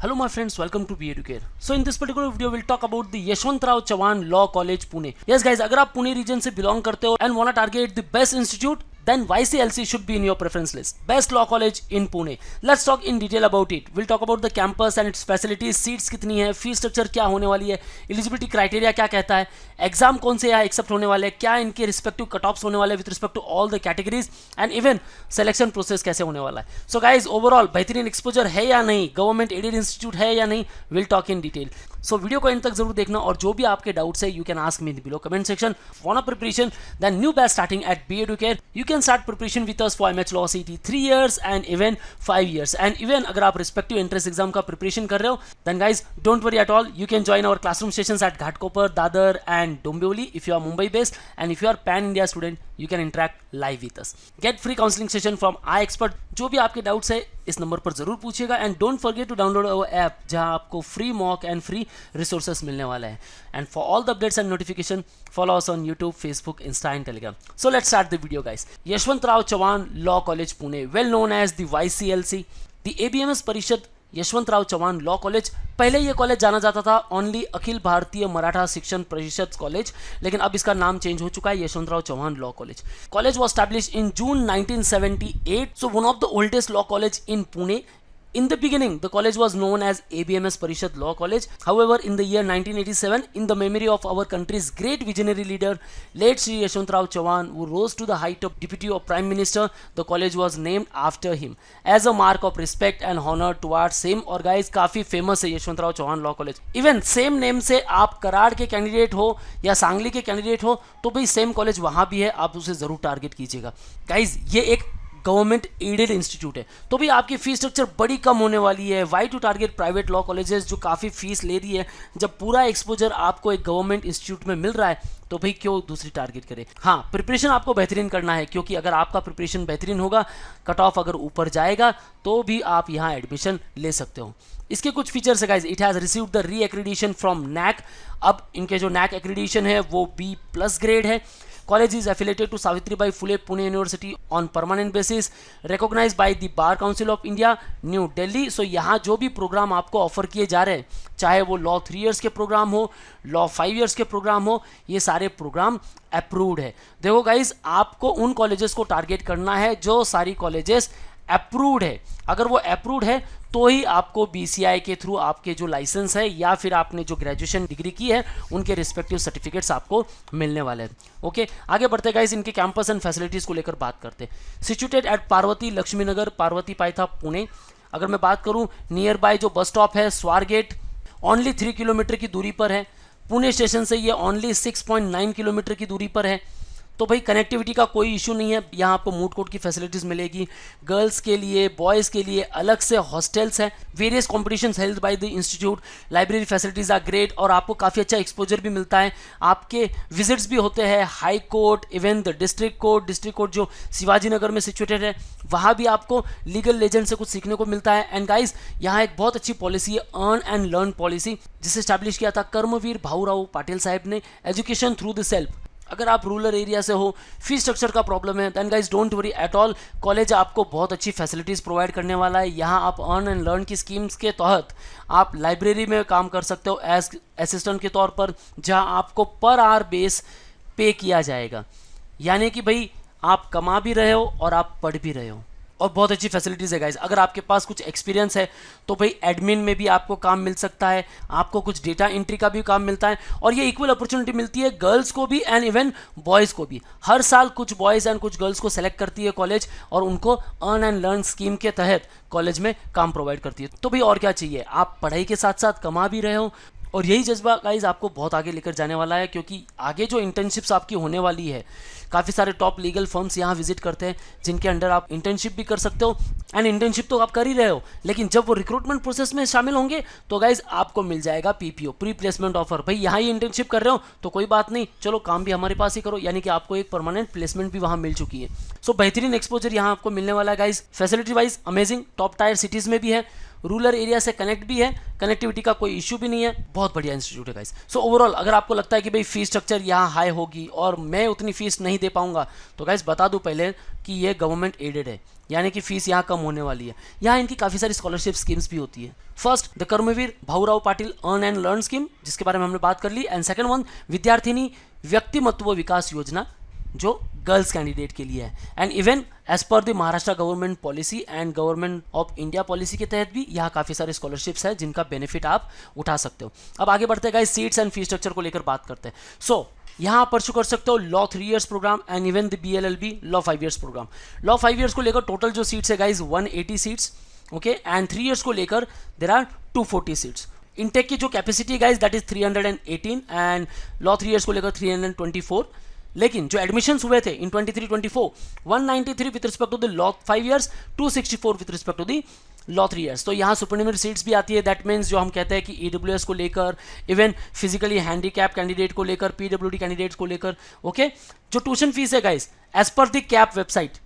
Hello my friends, welcome to Be Educare. So in this particular video we'll talk about the Yashwantrao Chavan Law College Pune. Yes guys, अगर आप Pune region से belong करते हो and wanna target the best institute, then YCLC should be in your preference list. Best law college in Pune. Let's talk in detail about it. We'll talk about the campus and its facilities, seats कितनी है, fee structure क्या होने वाली है, eligibility criteria क्या कहता है, exam कौन से यहाँ एक्सेप्ट होने वाले हैं, क्या इनके रिस्पेक्टिव कट ऑफ्स होने वाले हैं with respect to all the categories and even selection process कैसे होने वाला है. सो गाइज ओवरऑल बेहतरीन एक्सपोजर है या नहीं, गवर्नमेंट एडेड इंस्टीट्यूट है या नहीं, will talk in detail. So video को एंड तक जरूर देखना और जो भी आपके डाउट्स है you can ask me in the below comment section. Want preparation then new batch starting at B Educare. You can start preparation with us for MH law CET 3 years and even 5 years. And even अगर आप respective entrance exam का preparation कर रहे हो then guys don't worry at all, you can join our classroom sessions at Ghatkopar, Dadar and Dombivli. If you are Mumbai based and if you are pan India student, you can interact live with us. Get free counseling session from iExpert. जो भी आपके doubts है इस number पर जरूर पूछिएगा and don't forget to download our app जहां आपको free mock and free resources मिलने वाला है. And for all the updates and notification follow us on YouTube, Facebook, Insta and Telegram. So let's start the video guys. Yashwantrao Chavan law college Pune, well known as the YCLC, the ABMS Parishad Yashwantrao Chavan law college. पहले ये college जाना जाता था only Akhil Bharatiya Maratha शिक्षण परिषद college, लेकिन अब इसका नाम चेंज हो चुका है Yashwantrao Chavan law college. College was established in June 1978, so one of the oldest law college in Pune. In the beginning, the college was known as ABMS Parishad Law College. However, in the year 1987, in the memory of our country's great visionary leader, late Shri Yashwantrao Chauhan, who rose to the height of Deputy of Prime Minister, the college was named after him as a mark of respect and honor towards him. और guys, काफी famous है Yashwantrao Chavan law college. Even same name से आप कराड़ के candidate हो या सांगली के candidate हो तो भाई सेम कॉलेज वहां भी है, आप उसे जरूर टारगेट कीजिएगा. गाइज ये एक गवर्नमेंट एडेड इंस्टीट्यूट है तो भी आपकी फीस स्ट्रक्चर बड़ी कम होने वाली है. Why to target private law colleges जो काफ़ी फीस ले रही है, जब पूरा एक्सपोजर आपको एक गवर्नमेंट इंस्टीट्यूट में मिल रहा है तो भाई क्यों दूसरी टारगेट करे. हाँ, प्रिपरेशन आपको बेहतरीन करना है क्योंकि अगर आपका प्रिपरेशन बेहतरीन होगा, कट ऑफ अगर ऊपर जाएगा तो भी आप यहाँ एडमिशन ले सकते हो. इसके कुछ फीचर्स है guys. It has received the री एक्रेडिशन फ्रॉम NAC. अब इनके जो NAC एक्रेडिशन है वो B+ ग्रेड है. College is affiliated to Savitribai Phule Pune University on permanent basis, recognized by the Bar Council of India, New Delhi. So यहाँ जो भी प्रोग्राम आपको ऑफर किए जा रहे हैं, चाहे वो लॉ 3 years के प्रोग्राम हो, लॉ 5 years के प्रोग्राम हो, ये सारे प्रोग्राम अप्रूव्ड है. देखो गाइज, आपको उन कॉलेजेस को टारगेट करना है जो सारी कॉलेजेस अप्रूव्ड है. अगर वो अप्रूव्ड है तो ही आपको BCI के थ्रू आपके जो लाइसेंस है या फिर आपने जो ग्रेजुएशन डिग्री की है उनके रिस्पेक्टिव सर्टिफिकेट्स आपको मिलने वाले हैं. ओके, आगे बढ़ते गाइस, इनके कैंपस एंड फैसिलिटीज़ को लेकर बात करते हैं. सिचुएटेड एट पार्वती लक्ष्मी नगर, पार्वती पाइथा, पुणे. अगर मैं बात करूं नियर बाय जो बस स्टॉप है स्वारगेट, ओनली 3 किलोमीटर की दूरी पर है. पुणे स्टेशन से ये ओनली 6.9 किलोमीटर की दूरी पर है. तो भाई कनेक्टिविटी का कोई इशू नहीं है. यहाँ आपको मूड कोर्ट की फैसिलिटीज़ मिलेगी. गर्ल्स के लिए, बॉयज़ के लिए अलग से हॉस्टल्स हैं. Various competitions held by the institute. Library facilities are great और आपको काफ़ी अच्छा एक्सपोजर भी मिलता है. आपके विजिट्स भी होते हैं high court, even the district court जो शिवाजी नगर में सिचुएटेड है, वहाँ भी आपको लीगल लेजेंड से कुछ सीखने को मिलता है. एंड गाइज यहाँ एक बहुत अच्छी पॉलिसी है, अर्न एंड लर्न पॉलिसी, जिसे स्टैब्लिश किया था कर्मवीर भाऊराव पाटिल साहब ने. Education through the self. अगर आप रूरल एरिया से हो, फीस स्ट्रक्चर का प्रॉब्लम है, then guys don't worry at all. College आपको बहुत अच्छी फैसिलिटीज़ प्रोवाइड करने वाला है. यहाँ आप अर्न एंड लर्न की स्कीम्स के तहत आप लाइब्रेरी में काम कर सकते हो एज असिस्टेंट के तौर पर, जहाँ आपको पर आवर बेस पे किया जाएगा. यानी कि भाई आप कमा भी रहे हो और आप पढ़ भी रहे हो. और बहुत अच्छी फैसिलिटीज़ है गाइज. अगर आपके पास कुछ एक्सपीरियंस है तो भाई एडमिन में भी आपको काम मिल सकता है, आपको कुछ डेटा एंट्री का भी काम मिलता है. और ये इक्वल अपॉर्चुनिटी मिलती है गर्ल्स को भी एंड इवन बॉयज़ को भी. हर साल कुछ बॉयज़ एंड कुछ गर्ल्स को सेलेक्ट करती है कॉलेज और उनको अर्न एंड लर्न स्कीम के तहत कॉलेज में काम प्रोवाइड करती है. तो भाई और क्या चाहिए, आप पढ़ाई के साथ साथ कमा भी रहे हो. और यही जज्बा गाइज आपको बहुत आगे लेकर जाने वाला है क्योंकि आगे जो इंटर्नशिप्स आपकी होने वाली है, काफ़ी सारे टॉप लीगल फर्म्स यहाँ विजिट करते हैं जिनके अंडर आप इंटर्नशिप भी कर सकते हो. एंड इंटर्नशिप तो आप कर ही रहे हो, लेकिन जब वो रिक्रूटमेंट प्रोसेस में शामिल होंगे तो गाइज आपको मिल जाएगा PPO, प्री प्लेसमेंट ऑफर. भाई यहाँ ही इंटर्नशिप कर रहे हो तो कोई बात नहीं, चलो काम भी हमारे पास ही करो. यानी कि आपको एक परमानेंट प्लेसमेंट भी वहाँ मिल चुकी है. सो बेहतरीन एक्सपोजर यहाँ आपको मिलने वाला है guys. Facility wise amazing, top tier cities में भी है. रूरल एरिया से कनेक्ट भी है, कनेक्टिविटी का कोई इशू भी नहीं है, बहुत बढ़िया इंस्टीट्यूट है गाइस। सो ओवरऑल अगर आपको लगता है कि भाई फीस स्ट्रक्चर यहाँ हाई होगी और मैं उतनी फीस नहीं दे पाऊंगा, तो गाइस बता दूं पहले कि ये गवर्नमेंट एडेड है, यानी कि फीस यहाँ कम होने वाली है। यहाँ इनकी काफ़ी सारी स्कॉलरशिप स्कीम्स भी होती है। First the Karmaveer Bhaurao Patil earn and learn scheme, जिसके बारे में हमने बात कर ली, एंड सेकंड वन विद्यार्थिनी व्यक्तिमत्व विकास योजना, जो गर्ल्स कैंडिडेट के लिए है, and even as per the Maharashtra government policy and government of India policy के तहत भी यहाँ काफ़ी सारे स्कॉलरशिप्स है जिनका बेनिफिट आप उठा सकते हो। अब आगे बढ़ते हैं सीट्स एंड फी स्ट्रक्चर को लेकर बात करते हैं। सो यहाँ आप परस्यू कर सकते हो law 3 years program and even the BLLB law 5 years program. Law 5 years को लेकर टोटल जो सीट्स है guys 180 seats, okay, and 3 years को लेकर देर आर 240 सीट्स। इनटेक की जो कैपेसिटी है guys that is 318 and law 3 years को लेकर 324, लेकिन जो एडमिशन्स हुए थे in 23-24 193 with respect to the law 5 years, 264 with respect to the law 3 years. तो यहाँ सुपरन्यूमरी सीट्स भी आती है, दैट मीन्स जो हम कहते हैं कि EWS को लेकर, इवन फिजिकली हैंडीकैप कैंडिडेट को लेकर, PWD कैंडिडेट्स को लेकर, ओके। जो ट्यूशन फीस है guys as per the cap website,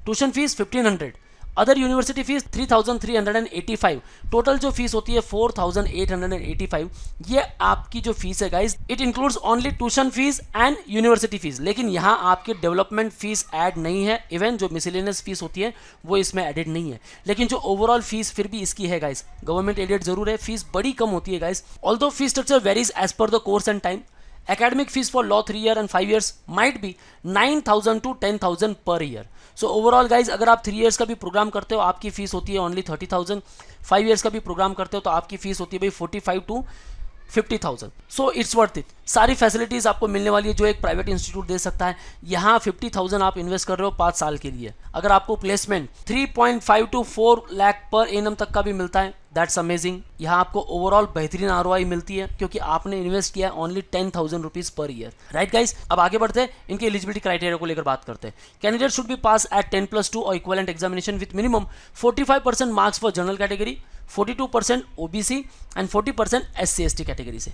tuition fees 1500, other university fees 3385, total जो फीस होती है 4885। ये आपकी जो फीस है guys it includes only tuition fees and university fees, लेकिन यहाँ आपके डेवलपमेंट फीस ऐड नहीं है, इवन जो मिसलेनियस फीस होती है वो इसमें एडेड नहीं है, लेकिन जो ओवरऑल फीस फिर भी इसकी है गाइज, गवर्नमेंट एडेड जरूर है, फीस बड़ी कम होती है guys. Although fees structure varies as per the course and time. Academic fees for law 3 year and 5 years might be 9,000 to 10,000 per year. So overall guys, अगर आप 3 years का भी प्रोग्राम करते हो आपकी फीस होती है ओनली 30,000, 5 years का भी प्रोग्राम करते हो तो आपकी फीस होती है भाई 45 to 50,000। So it's worth it. सारी फैसिलिटीज़ आपको मिलने वाली है जो एक प्राइवेट इंस्टीट्यूट दे सकता है। यहाँ 50,000 आप इन्वेस्ट कर रहे हो 5 साल के लिए, अगर आपको placement 3.5 to 4 lakh per annum तक का भी मिलता है, दैट्स अमेजिंग। यहाँ आपको ओवरऑल बेहतरीन ROI मिलती है क्योंकि आपने इन्वेस्ट किया है only 10,000 rupees per year, right guys. अब आगे बढ़ते हैं, इनके एलिजिबिलिटी क्राइटेरिया को लेकर बात करते हैं। Candidate should be pass at 10+2 और equivalent examination with minimum 45% marks for general category, 42% OBC and 40% SC/ST category से।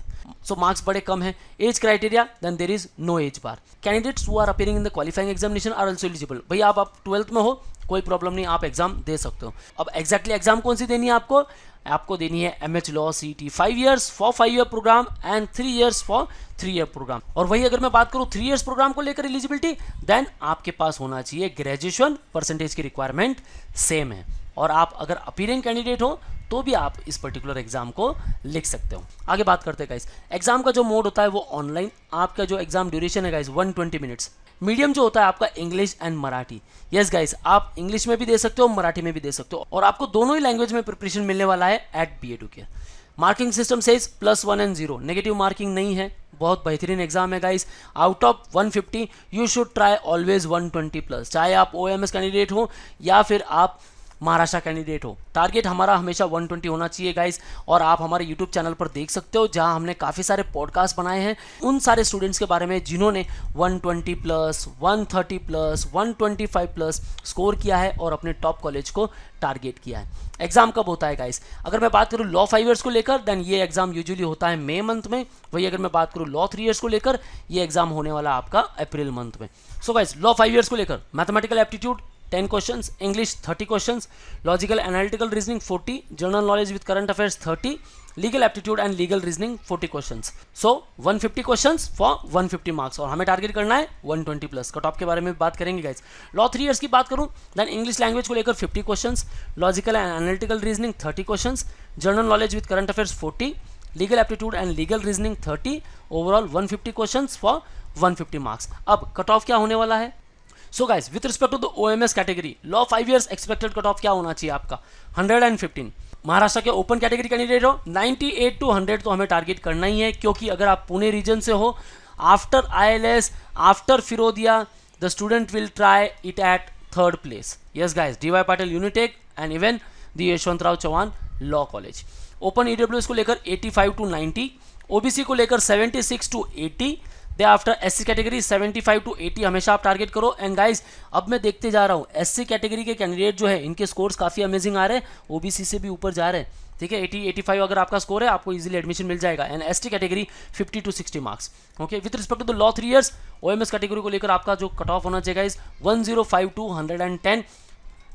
सो मार्क्स बड़े कम है। Age criteria then there is no age bar. Candidates who are appearing in the qualifying examination are also eligible. भैया आप 12th में हो, कोई problem नहीं, आप एग्जाम दे सकते हो। अब एग्जैक्टली एग्जाम कौन सी देनी है आपको देनी है MH law CET 5 years for 5 year program and 3 years for 3 year program. और वही अगर मैं बात करूं 3 years प्रोग्राम को लेकर एलिजिबिलिटी, देन आपके पास होना चाहिए ग्रेजुएशन परसेंटेज की रिक्वायरमेंट सेम है, और आप अगर अपीयरिंग कैंडिडेट हो तो भी आप इस पर्टिकुलर एग्जाम को लिख सकते हो। आगे बात करते हैं गाइस, एग्जाम का जो मोड होता है वो ऑनलाइन। आपका जो एग्जाम ड्यूरेशन है गाइस 120 मिनट्स। मीडियम जो होता है आपका English and Marathi. Yes guys, आप इंग्लिश में भी दे सकते हो, मराठी में भी दे सकते हो, और आपको दोनों ही लैंग्वेज में प्रिपरेशन मिलने वाला है at BA Educare। Marking system says +1 and 0, negative marking नहीं है। बहुत बेहतरीन एग्जाम है guys. Out of 150 you should try always 120+, चाहे आप OMS कैंडिडेट हो या फिर आप महाराष्ट्र कैंडिडेट हो। टारगेट हमारा हमेशा 120 होना चाहिए गाइस, और आप हमारे यूट्यूब चैनल पर देख सकते हो जहां हमने काफ़ी सारे पॉडकास्ट बनाए हैं उन सारे स्टूडेंट्स के बारे में जिन्होंने 120+, 130+, 125+ स्कोर किया है और अपने टॉप कॉलेज को टारगेट किया है। एग्जाम कब होता है गाइस? अगर मैं बात करूँ लॉ 5 years को लेकर, देन ये एग्जाम यूजुअली होता है मई मंथ में। वही अगर मैं बात करूँ लॉ 3 years को लेकर, ये एग्जाम होने वाला आपका अप्रैल मंथ में। सो गाइस, लॉ 5 years को लेकर mathematical aptitude 10 questions, English 30 questions, logical analytical reasoning 40, general knowledge with current affairs 30, legal aptitude and legal reasoning 40 questions. So 150 questions for 150 marks, और हमें टारगेट करना है 120+। कट ऑफ के बारे में बात करेंगे गाइस। लॉ 3 years की बात करूं, देन इंग्लिश लैंग्वेज को लेकर 50 questions, logical and analytical reasoning 30 questions, general knowledge with current affairs 40, legal aptitude and legal reasoning 30, overall 150 questions for 150 marks. अब कट ऑफ क्या होने वाला है? So guys, with respect to the OMS category, law 5 years expected cut off क्या होना चाहिए आपका? 115। महाराष्ट्र के ओपन कैटेगरी कैंडिडेट हो 98 to 100 तो हमें टारगेट करना ही है, क्योंकि अगर आप पुणे रीजन से हो, after ILS, after Firodia, the student will try it at 3rd place। Yes guys, DY Patil Unitech and even the Yashwantrao Chavan law college. Open EWS को लेकर 85 to 90, OBC को लेकर 76 to 80, they after SC category 75 to 80 हमेशा आप target करो। And guys, अब मैं देखते जा रहा हूँ SC कैटेगरी के कैंडिडेट जो है इनके स्कोर्स काफ़ी अमेजिंग आ रहे हैं, OBC से भी ऊपर जा रहे हैं, ठीक है। 80-85 अगर आपका स्कोर है आपको इजीली एडमिशन मिल जाएगा। And ST category 50 to 60 marks, okay. With respect to the law 3 years, OMS category को लेकर आपका जो कट ऑफ होना चाहिए guys 105 to 110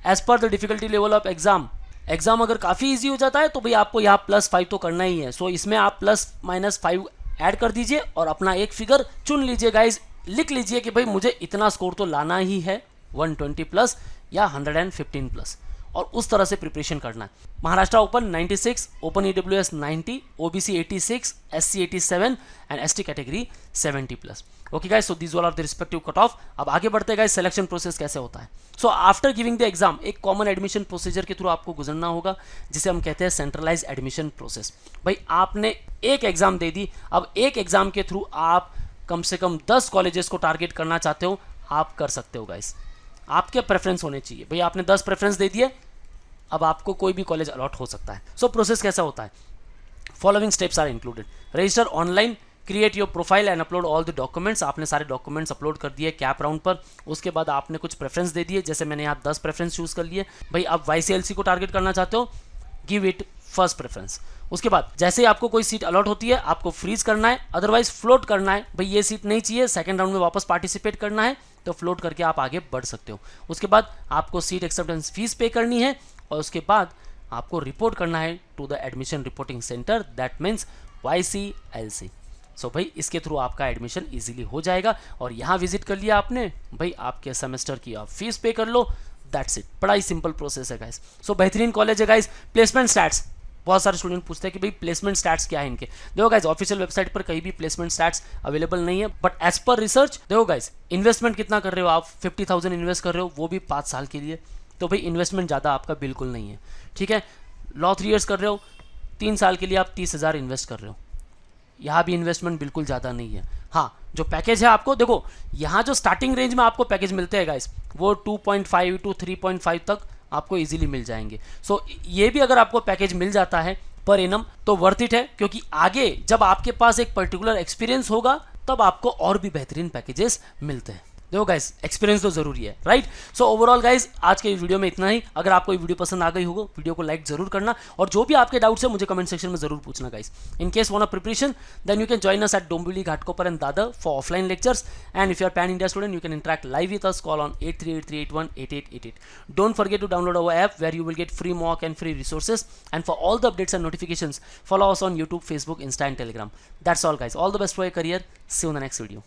as per the difficulty level of exam exam अगर काफ़ी इजी हो जाता है तो भाई आपको यहाँ +5 तो करना ही है। सो इसमें आप ±5 ऐड कर दीजिए और अपना एक फिगर चुन लीजिए गाइज, लिख लीजिए कि भाई मुझे इतना स्कोर तो लाना ही है, 120 प्लस या 115 प्लस, और उस तरह से प्रिपरेशन करना है। Maharashtra open 96, open EWS 90, OBC 86, SC 87 and ST category 70 plus. Okay guys, so these all are the respective cut off. अब आगे बढ़ते हैं गाइस, सिलेक्शन प्रोसेस कैसे होता है। So after giving the exam एक कॉमन एडमिशन प्रोसीजर के थ्रू आपको गुजरना होगा, जिसे हम कहते हैं सेंट्रलाइज एडमिशन प्रोसेस। भाई आपने एक एग्जाम दे दी, अब एक एग्जाम के थ्रू आप कम से कम 10 कॉलेजेस को टारगेट करना चाहते हो, आप कर सकते हो गाइस। आपके प्रेफरेंस होने चाहिए। भाई आपने 10 प्रेफरेंस दे दिए, अब आपको कोई भी कॉलेज अलॉट हो सकता है। सो प्रोसेस कैसा होता है, following steps are included. Register online, create your profile and upload all the documents. आपने सारे डॉक्यूमेंट्स अपलोड कर दिए कैप राउंड पर। उसके बाद आपने कुछ प्रेफरेंस दे दिए, जैसे मैंने यहाँ 10 प्रेफरेंस चूज कर लिए। भाई आप YCLC को टारगेट करना चाहते हो, गिव इट फर्स्ट प्रेफरेंस। उसके बाद जैसे ही आपको कोई सीट अलॉट होती है, आपको फ्रीज करना है, अदरवाइज फ्लोट करना है। भाई ये सीट नहीं चाहिए, सेकंड राउंड में वापस पार्टिसिपेट करना है, तो फ्लोट करके आप आगे बढ़ सकते हो। उसके बाद आपको सीट एक्सेप्टेंस फीस पे करनी है, और उसके बाद आपको रिपोर्ट करना है to the admission reporting center, that means YCLC। सो भाई इसके थ्रू आपका एडमिशन इजीली हो जाएगा, और यहाँ विजिट कर लिया आपने, भाई आपके सेमेस्टर की आप फीस पे कर लो, दैट्स इट। बड़ा ही सिंपल प्रोसेस है गाइस। सो बेहतरीन कॉलेज है गाइस। प्लेसमेंट स्टैट्स, बहुत सारे स्टूडेंट पूछते हैं कि भाई प्लेसमेंट स्टैट्स क्या है इनके। देखो गाइस, ऑफिशियल वेबसाइट पर कहीं भी प्लेसमेंट स्टैट्स अवेलेबल नहीं है, बट एज पर रिसर्च देखो गाइस, इन्वेस्टमेंट कितना कर रहे हो आप, 50,000 इन्वेस्ट कर रहे हो, वो भी 5 साल के लिए, तो भाई इन्वेस्टमेंट ज़्यादा आपका बिल्कुल नहीं है। ठीक है, लॉ 3 ईयर्स कर रहे हो, 3 साल के लिए आप 30,000 इन्वेस्ट कर रहे हो, यहाँ भी इन्वेस्टमेंट बिल्कुल ज़्यादा नहीं है। हाँ, जो पैकेज है आपको देखो, यहाँ जो स्टार्टिंग रेंज में आपको पैकेज मिलते हैं गाइस, वो 2.5 to 3.5 तक आपको इजीली मिल जाएंगे। सो ये भी अगर आपको पैकेज मिल जाता है पर एनम, तो वर्थ इट है, क्योंकि आगे जब आपके पास एक पर्टिकुलर एक्सपीरियंस होगा तब आपको और भी बेहतरीन पैकेजेस मिलते हैं। देखो गाइस, एक्सपीरियंस तो जरूरी है, राइट। सो ओवरऑल गाइस, आज के वीडियो में इतना ही। अगर आपको ये वीडियो पसंद आ गई होगा, वीडियो को लाइक जरूर करना, और जो भी आपके डाउट्स है मुझे कमेंट सेक्शन में जरूर पूछना guys. In case want preparation, then you can join us at Dombivli Ghatkopar and Dadar for offline lectures, and if you are pan India student, you can interact live with us. Call on 8383818888. Don't forget to download our app, where you will get free mock and free resources, and for all the updates and notifications, follow us on YouTube, Facebook, Insta and Telegram. That's all guys. All the best for your career. See you in the next video.